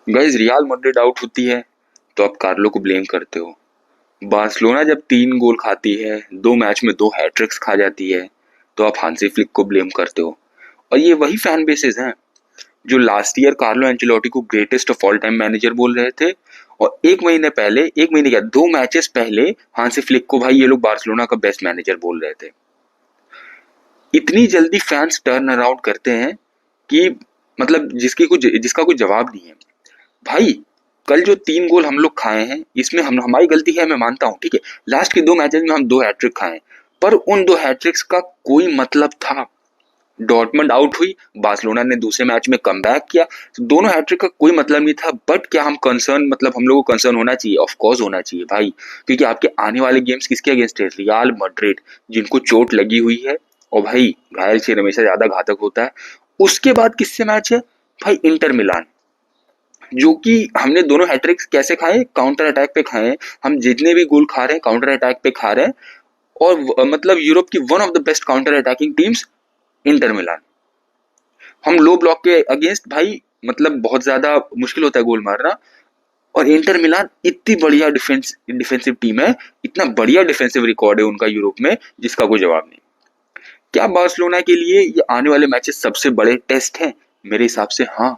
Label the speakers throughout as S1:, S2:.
S1: Guys real Madrid out होती है तो आप कार्लो को ब्लेम करते हो। बार्सिलोना जब 3 गोल खाती है, 2 मैच में 2 हैट्रिक्स खा जाती है, तो आप हांसी फ्लिक को ब्लेम करते हो। और ये वही फैन बेसेस हैं जो लास्ट ईयर कार्लो एंचेलोटी को greatest of all time manager बोल रहे थे, और 1 महीने पहले, 1 महीने क्या 2 मैचेस पहले हांसी फ्लिक को भाई ये लोग बार्सिलोना का बेस्ट मैनेजर बोल रहे थे। इतनी जल्दी फैंस टर्न अराउंड करते हैं कि मतलब जिसका कोई जवाब नहीं है। भाई कल जो 3 गोल हम लोग खाए हैं इसमें हम हमारी गलती है, मैं मानता हूँ, ठीक है। लास्ट के 2 मैचेस में हम 2 हैट्रिक खाए, पर उन 2 हैट्रिक्स का कोई मतलब था। डॉर्टमंड आउट हुई, बार्सिलोना ने दूसरे मैच में कमबैक किया, तो दोनों हैट्रिक का कोई मतलब नहीं था। बट क्या हम कंसर्न, मतलब हम लोगों को कंसर्न होना चाहिए? ऑफ कोर्स होना चाहिए भाई, क्योंकि आपके आने वाले गेम्स किसके अगेंस्ट है? रियल मैड्रिड, जिनको चोट लगी हुई है। और भाई घायल शेर हमेशा ज्यादा घातक होता है। उसके बाद किससे मैच है? भाई इंटर मिलान, जो कि हमने दोनों हैट्रिक्स कैसे खाए? काउंटर अटैक पे खाए हैं। हम जितने भी गोल खा रहे हैं काउंटर अटैक पे खा रहे हैं। और मतलब यूरोप की one of the best counter attacking teams Inter Milan. हम लो ब्लॉक के अगेंस्ट भाई मतलब बहुत ज्यादा मुश्किल होता है गोल मारना। और इंटर मिलान इतनी बढ़िया डिफेंसिव टीम है, इतना बढ़िया डिफेंसिव रिकॉर्ड है उनका यूरोप में, जिसका कोई जवाब नहीं। क्या बार्सिलोना के लिए ये आने वाले मैचेस सबसे बड़े टेस्ट हैं? मेरे हिसाब से हाँ।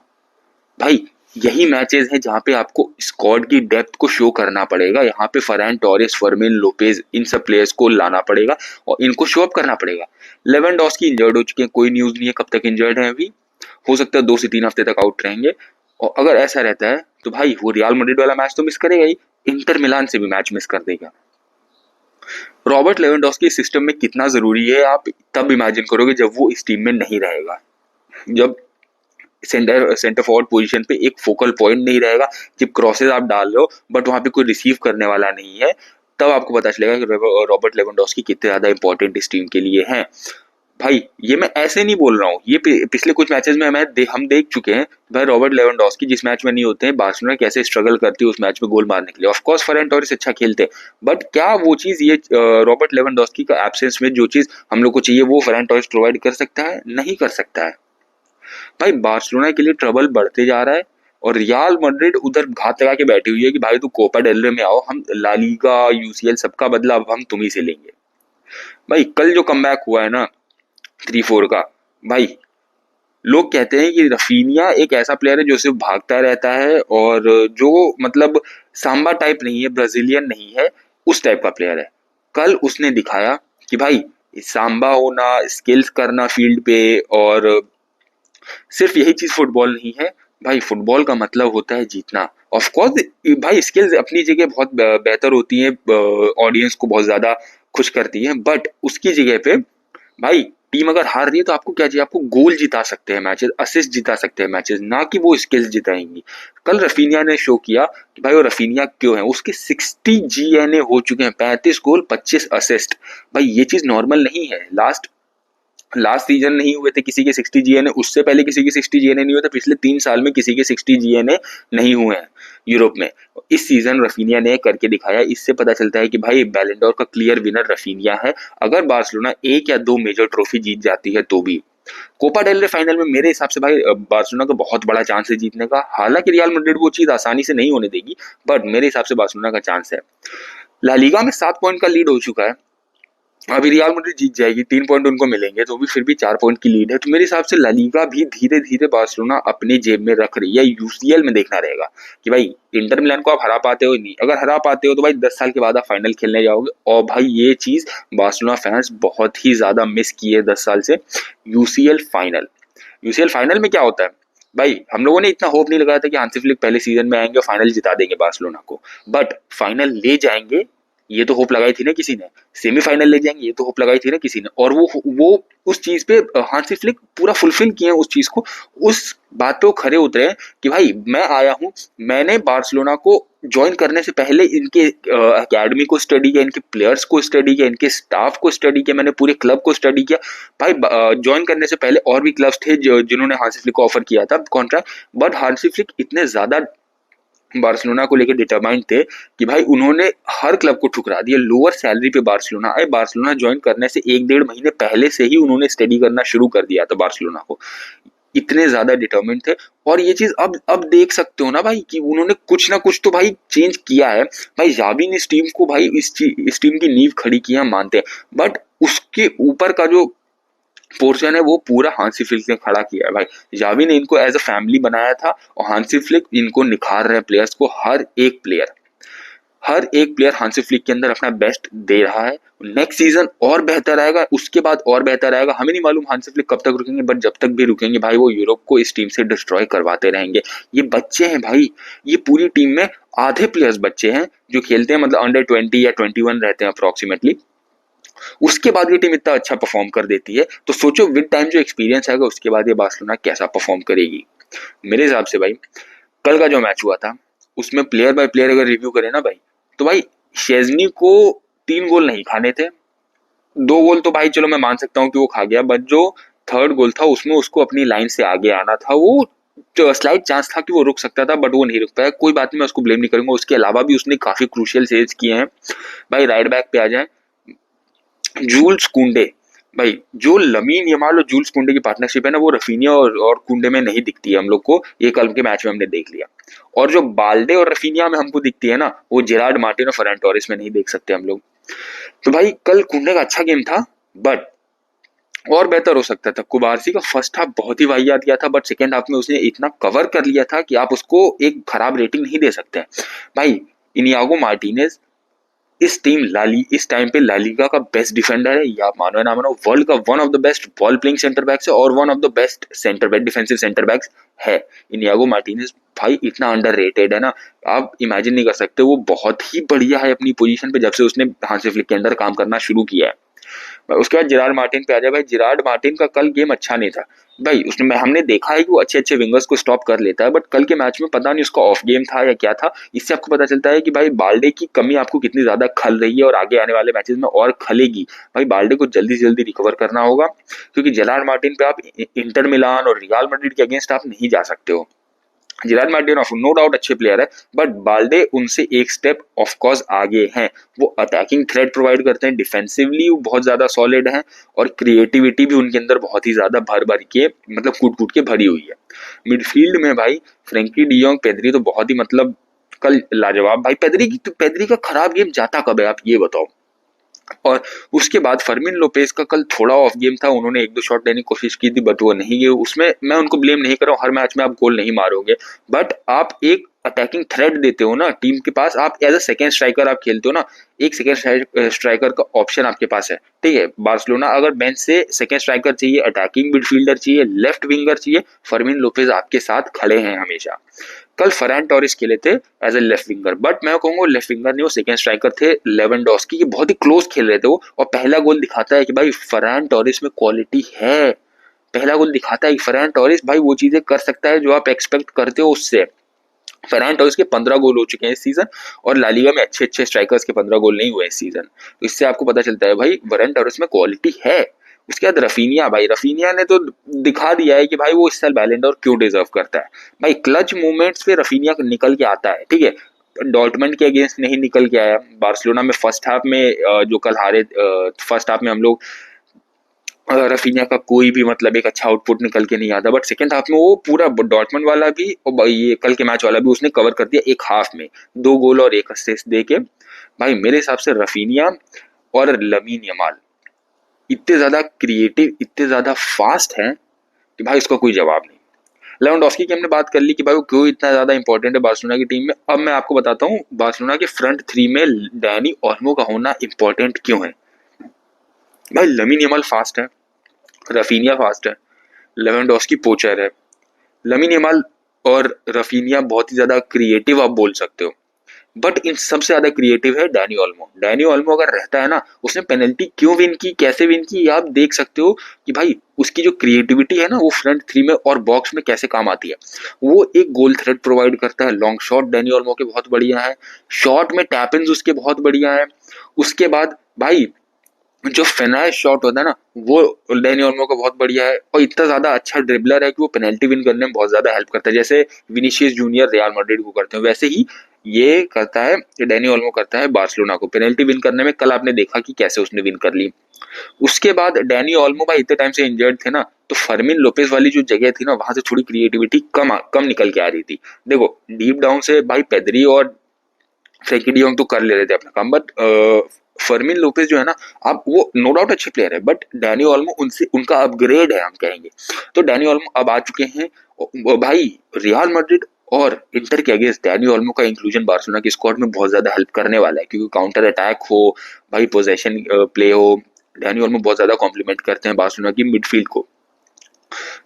S1: भाई यही मैचेस हैं जहां पे आपको स्क्वाड की डेप्थ को शो करना पड़ेगा। यहाँ पे फरहान टोरेस, फर्मिन लोपेज, इन सब प्लेयर्स को लाना पड़ेगा और इनको शो अप करना पड़ेगा। लेवेंडोस्की इंजर्ड हो चुके हैं, कोई न्यूज नहीं है कब तक इंजर्ड है अभी। हो सकता है 2 से 3 हफ्ते तक आउट रहेंगे। और अगर ऐसा रहता है तो भाई वो रियल मैड्रिड वाला मैच तो मिस करेगा ही, इंटर मिलान से भी मैच मिस कर देगा। रॉबर्ट लेवेंडोस्की सिस्टम में कितना जरूरी है आप तब इमेजिन करोगे जब वो इस टीम में नहीं रहेगा। जब सेंटर फॉरवर्ड पोजीशन पे एक फोकल पॉइंट नहीं रहेगा, जब क्रॉसेज आप डाल रहे हो बट वहां पे कोई रिसीव करने वाला नहीं है, तब आपको पता चलेगा कि रॉबर्ट लेवेंडोस्की कितने ज्यादा इंपॉर्टेंट इस टीम के लिए हैं। भाई ये मैं ऐसे नहीं बोल रहा हूँ, ये पिछले कुछ मैचेस में हम देख चुके हैं। भाई रॉबर्ट लेवेंडोस्की जिस मैच में नहीं होते हैं, बार्सिलोना कैसे स्ट्रगल करती है उस मैच में गोल मारने के लिए। ऑफ कोर्स फरहान टोरेस अच्छा खेलते हैं, बट क्या वो चीज ये रॉबर्ट लेवेंडोस्की का एब्सेंस में जो चीज हम लोग को चाहिए वो फरहान टोरेस प्रोवाइड कर सकता है? नहीं कर सकता है। भाई बार्सिलोना के लिए ट्रबल बढ़ते जा रहा है, और रियल मैड्रिड उधर घात लगा के बैठी हुई है कि भाई तू कोपा डेल रे में आओ, हम ला लीगा यूसीएल सबका बदला अब हम तुम ही से लेंगे। भाई कल जो कमबैक हुआ है ना 3-4 का, भाई लोग कहते हैं कि रफीनिया एक ऐसा प्लेयर है जो सिर्फ भागता रहता है और जो मतलब सांबा टाइप नहीं है, ब्राजीलियन नहीं है, उस टाइप का प्लेयर है। कल उसने दिखाया कि भाई सांबा होना, स्किल्स करना फील्ड पे, और सिर्फ यही चीज फुटबॉल नहीं है। भाई फुटबॉल का मतलब होता है जीतना। ऑफ कोर्स भाई स्किल्स अपनी जगह बहुत बेहतर होती हैं, ऑडियंस को बहुत ज्यादा खुश करती है, बट उसकी जगह पे भाई टीम अगर हार रही है तो आपको क्या चाहिए? आपको गोल जिता सकते हैं मैचेस, असिस्ट जिता सकते हैं मैचेस, ना कि वो स्किल्स जिताएंगी। कल रफीनिया ने शो किया कि भाई वो रफीनिया क्यों है। उसके 60 जीएनए हो चुके हैं, 35 गोल 25 असिस्ट। भाई ये चीज नॉर्मल नहीं है। लास्ट सीजन नहीं हुए थे किसी के 60 जीएनए, उससे पहले किसी के 60 जीएनए नहीं हुए थे, पिछले 3 साल में किसी के 60 जीएनए नहीं हुए हैं यूरोप में। इस सीजन रफीनिया ने करके दिखाया। इससे पता चलता है कि भाई बैलन डोर का क्लियर विनर रफीनिया है। अगर बार्सिलोना 1 या 2 मेजर ट्रॉफी जीत जाती है तो भी कोपा डेल रे फाइनल में मेरे हिसाब से भाई बार्सिलोना का बहुत बड़ा चांस है जीतने का। हालांकि रियल मैड्रिड वो चीज आसानी से नहीं होने देगी, बट मेरे हिसाब से बार्सिलोना का चांस है। ला लीगा में 7 पॉइंट का लीड हो चुका है। अभी रियल मैड्रिड जीत जाएगी, 3 पॉइंट उनको मिलेंगे, तो भी फिर भी 4 पॉइंट की लीड है। तो मेरे हिसाब से ला लीगा भी धीरे धीरे बार्सिलोना अपने जेब में रख रही है। यूसीएल में देखना रहेगा कि भाई इंटर मिलान को आप हरा पाते हो नहीं। अगर हरा पाते हो तो भाई 10 साल के बाद आप फाइनल खेलने जाओगे, और भाई ये चीज बार्सिलोना फैंस बहुत ही ज्यादा मिस किए 10 साल से। यूसीएल फाइनल, यूसीएल फाइनल में क्या होता है? भाई हम लोगों ने इतना होप नहीं लगाया था कि हांसी फ्लिक पहले सीजन में आएंगे और फाइनल जिता देंगे बार्सिलोना को, बट फाइनल ले जाएंगे ये तो होप लगाई थी ना किसी ने। सेमीफाइनल ले जाएंगे ये तो होप लगाई थी ना किसी ने, और वो उस चीज पे हांसी फ्लिक पूरा फुलफिल किए हैं उस चीज को। उस बात पे वो खरे उतरे हैं कि भाई मैं आया हूँ, मैंने बार्सिलोना को ज्वाइन करने से पहले इनके अकेडमी को स्टडी किया, इनके प्लेयर्स को स्टडी किया, इनके स्टाफ को स्टडी किया, मैंने पूरे क्लब को स्टडी किया। भाई ज्वाइन करने से पहले और भी क्लब्स थे जिन्होंने हांसी फ्लिक को ऑफर किया था कॉन्ट्रैक्ट, बट हांसी फ्लिक इतने ज्यादा बार्सिलोना को लेकर डिटरमाइंड थे कि भाई उन्होंने हर क्लब को ठुकरा दिया। लोअर सैलरी पे बार्सिलोना आए, बार्सिलोना ज्वाइन करने से 1-1.5 महीने पहले से ही उन्होंने स्टडी करना शुरू कर दिया था बार्सिलोना को। इतने ज्यादा डिटरमिन्ड थे। और ये चीज अब देख सकते हो ना भाई कि उन्होंने कुछ ना कुछ तो भाई चेंज किया है। भाई जावी ने इस टीम को भाई इस टीम की नींव खड़ी की है, मानते हैं, बट उसके ऊपर का जो पोर्शन है वो पूरा हांसी फ्लिक ने खड़ा किया है भाई। जावी ने इनको एज अ फैमिली बनाया था और हांसी फ्लिक इनको निखार रहे हैं प्लेयर्स को। हर एक प्लेयर हांसी फ्लिक के अंदर अपना बेस्ट दे रहा है। नेक्स्ट सीजन और बेहतर आएगा, उसके बाद और बेहतर आएगा। हमें नहीं मालूम हांसी फ्लिक कब तक रुकेंगे, बट जब तक भी रुकेंगे भाई वो यूरोप को इस टीम से डिस्ट्रॉय करवाते रहेंगे। ये बच्चे हैं भाई, ये पूरी टीम में आधे प्लेयर्स बच्चे हैं जो खेलते हैं, मतलब अंडर 20 या 21 रहते हैं अप्रोक्सीमेटली। उसके बाद ये टीम इतना अच्छा परफॉर्म कर देती है, तो सोचो विद टाइम जो एक्सपीरियंस आएगा उसके बाद ये बार्सिलोना कैसा परफॉर्म करेगी। मेरे हिसाब से भाई कल का जो मैच हुआ था उसमें प्लेयर बाय प्लेयर अगर रिव्यू करें ना भाई, तो भाई शेजनी को 3 गोल नहीं खाने थे। 2 गोल तो भाई चलो मैं मान सकता हूँ कि वो खा गया, बट जो थर्ड गोल था उसमें उसको अपनी लाइन से आगे आना था। वो स्लाइट चांस था कि वो रुक सकता था, बट वो नहीं रुक पाया। कोई बात नहीं, मैं उसको ब्लेम नहीं करूंगा। उसके अलावा भी उसने काफी क्रूशियल सेव्स किए हैं। भाई राइट बैक पे आ जाए, जूल्स कुंडे, भाई जो लमीन यमाल और जूल्स कुंडे की पार्टनरशिप है ना, वो रफीनिया और कुंडे में नहीं दिखती है हम लोग को। ये कल के मैच में हमने देख लिया। और जो बाल्डे और रफीनिया में हमको दिखती है ना, वो जेरार्ड मार्टिन और फरहान टोरेस में नहीं देख सकते हम लोग। तो भाई कल कुंडे का अच्छा गेम था, बट और बेहतर हो सकता था। कुबारसी का फर्स्ट हाफ बहुत ही वाहियात गया था, बट सेकेंड हाफ में उसने इतना कवर कर लिया था कि आप उसको एक खराब रेटिंग नहीं दे सकते भाई। इनियागो मार्टिनेज इस टाइम पे लालीगा का बेस्ट डिफेंडर है, ये आप मानो या ना मानो, वर्ल्ड का one of the best ball playing centre backs है और one of the best centre back defensive centre backs है। इनियागो मार्टिनेज भाई इतना अंडररेटेड है ना, आप इमेजिन नहीं कर सकते। वो बहुत ही बढ़िया है अपनी पोजीशन पे जब से उसने हांसी फ्लिक के अंदर काम करना शुरू किया है। उसके बाद जिरार्ड मार्टिन पे आ जाए भाई। जिरार्ड मार्टिन का कल गेम अच्छा नहीं था भाई। उसने हमने देखा है कि वो अच्छे अच्छे विंगर्स को स्टॉप कर लेता है, बट कल के मैच में पता नहीं उसका ऑफ गेम था या क्या था। इससे आपको पता चलता है कि भाई बाल्डे की कमी आपको कितनी ज्यादा खल रही है और आगे आने वाले मैचेस में और खलेगी। भाई बाल्डे को जल्दी से जल्दी रिकवर करना होगा, क्योंकि जेरार्ड मार्टिन पे आप इंटर मिलान और रियल मैड्रिड के अगेंस्ट आप नहीं जा सकते हो। जिरार्ड मार्टिन नो डाउट अच्छे प्लेयर है, बट बाल्डे उनसे एक स्टेप ऑफ कोर्स आगे हैं। वो अटैकिंग थ्रेट प्रोवाइड करते हैं, डिफेंसिवली वो बहुत ज्यादा सॉलिड हैं, और क्रिएटिविटी भी उनके अंदर बहुत ही ज्यादा भर भर के, मतलब कूट कूट के भरी हुई है। मिडफील्ड में भाई फ्रेंकी डियोंग, पेद्री तो बहुत ही मतलब कल लाजवाब। भाई पेद्री का खराब गेम जाता कब है, आप ये बताओ। और उसके बाद फर्मिन लोपेज का कल थोड़ा ऑफ गेम था। उन्होंने 1-2 शॉट लेने की कोशिश की थी, बट वो नहीं गए। उसमें मैं उनको ब्लेम नहीं कर रहा हूँ, हर मैच में आप गोल नहीं मारोगे, बट आप एक अटैकिंग थ्रेट देते हो ना टीम के पास। आप एज अ सेकंड स्ट्राइकर आप खेलते हो ना, एक सेकंड स्ट्राइकर का ऑप्शन आपके पास है, ठीक है। बार्सिलोना अगर बेंच से सेकंड स्ट्राइकर चाहिए, अटैकिंग मिडफील्डर चाहिए, लेफ्ट विंगर चाहिए, फर्मिन लोपेज आपके साथ खड़े हैं हमेशा। कल फरहान टोरेस खेले थे as a left winger, but मैं कहूंगा लेफ्ट विंगर नहीं, वो सेकंड स्ट्राइकर थे। लेवेंडोस्की के बहुत ही क्लोज खेल रहे थे वो, और पहला गोल दिखाता है कि भाई फरहान टोरेस में क्वालिटी है। पहला गोल दिखाता है कि फरहान टोरेस भाई वो चीजें कर सकता है जो आप एक्सपेक्ट करते हो उससे। फरहान टोरेस के 15 गोल हो चुके हैं इस सीजन, और लालीगा में अच्छे अच्छे स्ट्राइकर्स के 15 गोल नहीं हुए इस सीजन। तो इससे आपको पता चलता है भाई फरहान टोरेस में क्वालिटी है। उसके बाद रफीनिया, भाई रफीनिया ने तो दिखा दिया है कि भाई वो इस साल बैलेंड और क्यों डिजर्व करता है। भाई क्लच मूवमेंट्स पे रफीनिया निकल के आता है, ठीक है। डॉर्टमंड के अगेंस्ट नहीं निकल के आया, बार्सिलोना में फर्स्ट हाफ में जो कल हारे, फर्स्ट हाफ में हम लोग रफीनिया का कोई भी मतलब एक अच्छा आउटपुट निकल के नहीं आता, बट सेकंड हाफ में वो पूरा डॉर्टमंड वाला भी और ये कल के मैच वाला भी उसने कवर कर दिया एक हाफ में, 2 गोल और 1 असिस्ट दे के। भाई मेरे हिसाब से रफीनिया और लमीन यमाल इतने ज्यादा क्रिएटिव, इतने ज्यादा फास्ट हैं कि भाई उसका कोई जवाब नहीं। लेवेंडोस्की की हमने बात कर ली कि भाई वो क्यों इतना ज्यादा इंपॉर्टेंट है बार्सिलोना की टीम में। अब मैं आपको बताता हूँ बार्सिलोना के फ्रंट थ्री में डैनी ओल्मो का होना इंपॉर्टेंट क्यों है। भाई लमीन यमाल फास्ट है, रफीनिया फास्ट है, लेवेंडोस्की पोचर है। लमीन यमाल और रफीनिया बहुत ही ज्यादा क्रिएटिव आप बोल सकते हो, बट इन सबसे ज्यादा क्रिएटिव है डैनी ओल्मो। डैनी ओल्मो अगर रहता है ना, उसने पेनल्टी क्यों विन की, कैसे विन की, आप देख सकते हो कि भाई उसकी जो क्रिएटिविटी है ना, वो फ्रंट थ्री में और बॉक्स में कैसे काम आती है। वो एक गोल थ्रेड प्रोवाइड करता है, लॉन्ग शॉट डैनी ओल्मो के बहुत बढ़िया है, शॉट में टैप इन्स उसके बहुत बढ़िया है। उसके बाद भाई जो फिनाइश शॉट होता है ना, वो डैनी ओल्मो का बहुत बढ़िया है, और इतना ज्यादा अच्छा ड्रिबलर है कि वो पेनल्टी विन करने में बहुत ज्यादा हेल्प करता है। जैसे विनीशियस जूनियर रियल मैड्रिड को करते हैं, वैसे ही ये करता है, डैनी ओल्मो करता है बार्सिलोना को पेनल्टी विन करने में। कल आपने देखा कि कैसे उसने विन कर ली। उसके बाद डैनी ओल्मो भाई इतने टाइम से इंजर्ड थे ना, तो फर्मिन लोपेज वाली जो जगह थी ना, वहां से थोड़ी क्रिएटिविटी कम निकल के आ रही थी। देखो डीप डाउन से भाई पेदरी और फ्रैंकी डियोंग तो कर ले रहे थे अपना काम, बट फर्मिन लोपेज जो है ना, अब वो नो डाउट अच्छे प्लेयर है, बट डैनी ओल्मो उनसे उनका अपग्रेड है हम कहेंगे। तो डैनी ओल्मो अब आ चुके हैं भाई। रियल मैड्रिड और इंटर के अगेंस्ट डैनी ओल्मो का इंक्लूजन बार्सिलोना की स्क्वाड में बहुत ज्यादा हेल्प करने वाला है, क्योंकि काउंटर अटैक हो भाई, पोजेशन प्ले हो, डैनी ओल्मो बहुत ज्यादा कॉम्प्लीमेंट करते हैं बार्सिलोना की मिडफील्ड को।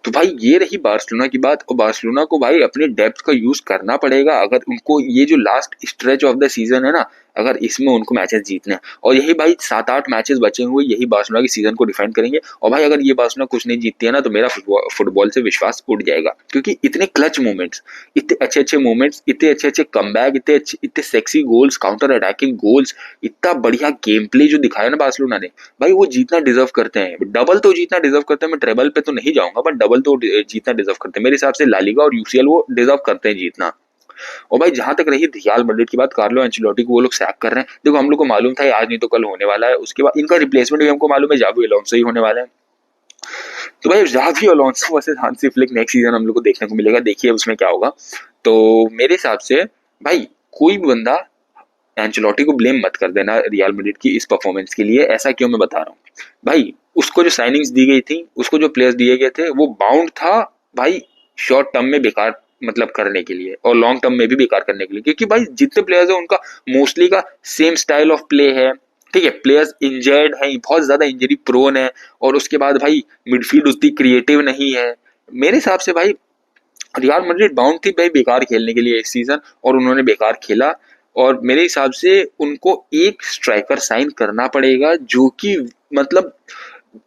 S1: तो भाई ये रही बार्सिलोना की बात, और बार्सिलोना को भाई अपने डेप्थ का यूज करना पड़ेगा अगर उनको ये जो last stretch of the season है ना, अगर इसमें उनको मैचेस जीतने हैं। और यही भाई 7-8 मैचेस बचे हुए यही बार्सिलोना की सीजन को डिफाइन करेंगे। और भाई अगर ये बार्सिलोना कुछ नहीं जीतती है ना, तो मेरा फुटबॉल से विश्वास उठ जाएगा, क्योंकि इतने क्लच मोमेंट्स, इतने अच्छे अच्छे मोमेंट्स, इतने अच्छे अच्छे कमबैक, इतने sexy goals, counter attacking goals, इतना बढ़िया गेम प्ले जो दिखाया ना बार्सिलोना ने, भाई वो जीतना डिजर्व करते हैं। डबल तो जीतना डिजर्व करते हैं, मैं ट्रेबल पे तो नहीं जाऊंगा, बट डबल तो जीतना डिजर्व करते हैं मेरे हिसाब से। ला लीगा और यूसीएल वो डिजर्व करते हैं जीतना। और भाई जहां तक रही रियल मैड्रिड की बात, कार्लो एंचेलोटी को वो लोग सैक कर रहे हैं। देखो हम लोग को मालूम था आज नहीं तो कल होने वाला है, उसके बाद इनका रिप्लेसमेंट भी हमको मालूम है, जावी अलोंसो ही होने वाला है। तो भाई जावी Alonso versus Hansi Flick next season हम लोग को देखने को मिलेगा, देखिए उसमें क्या होगा। तो मेरे हिसाब से भाई कोई भी बंदा एंचेलोटी को ब्लेम मत कर देना रियल मैड्रिड की इस परफॉर्मेंस के लिए। ऐसा क्यों मैं बता रहा हूँ भाई, उसको जो साइनिंग्स दी गई थी, उसको जो प्लेयर्स दिए गए थे, वो बाउंड था भाई शॉर्ट टर्म में बेकार मतलब करने के लिए, और लॉन्ग टर्म में भी बेकार करने के लिए, क्योंकि भाई जितने प्लेयर्स हैं उनका मोस्टली का सेम स्टाइल ऑफ प्ले है। ठीक है, प्लेयर्स इंजर्ड है, बहुत ज्यादा इंजरी प्रोन है, और उसके बाद भाई मिडफील्ड उतनी क्रिएटिव नहीं है। मेरे हिसाब से भाई रियल मैड्रिड बाउंड थी भाई बेकार खेलने के लिए इस सीजन, और उन्होंने बेकार खेला। और मेरे हिसाब से उनको एक स्ट्राइकर साइन करना पड़ेगा जो कि मतलब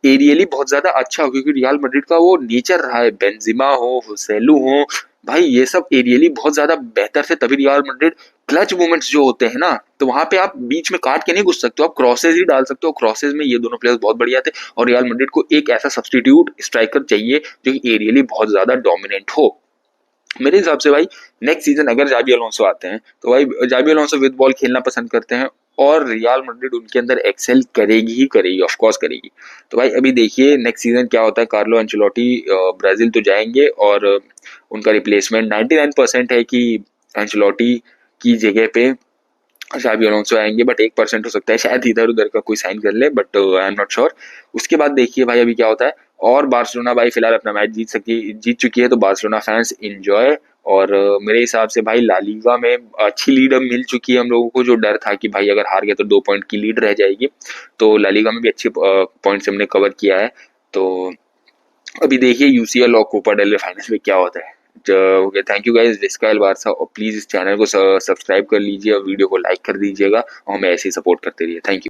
S1: एरियली बहुत ज्यादा अच्छा हो, क्योंकि रियल मैड्रिड का वो नेचर रहा है, बेंजिमा हो, हुसेलू हो, भाई ये सब एरियली बहुत ज्यादा बेहतर से, तभी रियल मैड्रिड क्लच मोमेंट्स जो होते हैं ना, तो वहां पे आप बीच में काट के नहीं घुस सकते हो, आप क्रॉसेज ही डाल सकते हो। क्रॉसेज में ये दोनों प्लेयर्स बहुत बढ़िया थे, और रियल मैड्रिड को एक ऐसा सब्सटीट्यूट स्ट्राइकर चाहिए जो कि एरियली बहुत ज्यादा डोमिनेंट हो। मेरे हिसाब से भाई नेक्स्ट सीजन अगर जाबी अलोंसो आते हैं, तो भाई जाबी अलोंसो विद बॉल खेलना पसंद करते हैं, और रियल मैड्रिड उनके अंदर एक्सेल करेगी ही करेगी, ऑफ कोर्स करेगी। तो भाई अभी देखिए नेक्स्ट सीजन क्या होता है। कार्लो एंचेलोटी ब्राजील तो जाएंगे, और उनका रिप्लेसमेंट 99% है कि एंचेलोटी की जगह पे जाबी अलोंसो आएंगे, बट 1% हो सकता है शायद इधर उधर का कोई साइन कर ले, but I am not sure. उसके बाद देखिए भाई अभी क्या होता है। और बार्सिलोना भाई फिलहाल अपना मैच जीत चुकी है, तो बार्सिलोना फैंस इंजॉय। और मेरे हिसाब से भाई ला लीगा में अच्छी लीड अब मिल चुकी है हम लोगों को। जो डर था कि भाई अगर हार गए तो 2 पॉइंट की लीड रह जाएगी, तो ला लीगा में भी अच्छे पॉइंट्स हमने कवर किया है। तो अभी देखिए यूसीएल और कोपा डेल रे फाइनल में क्या होता है। ओके, थैंक यू गाइस, जिसका बारसा, और प्लीज इस चैनल को सब्सक्राइब कर लीजिए और वीडियो को लाइक कर दीजिएगा, और हमें ऐसे ही सपोर्ट करते रहिए। Thank you.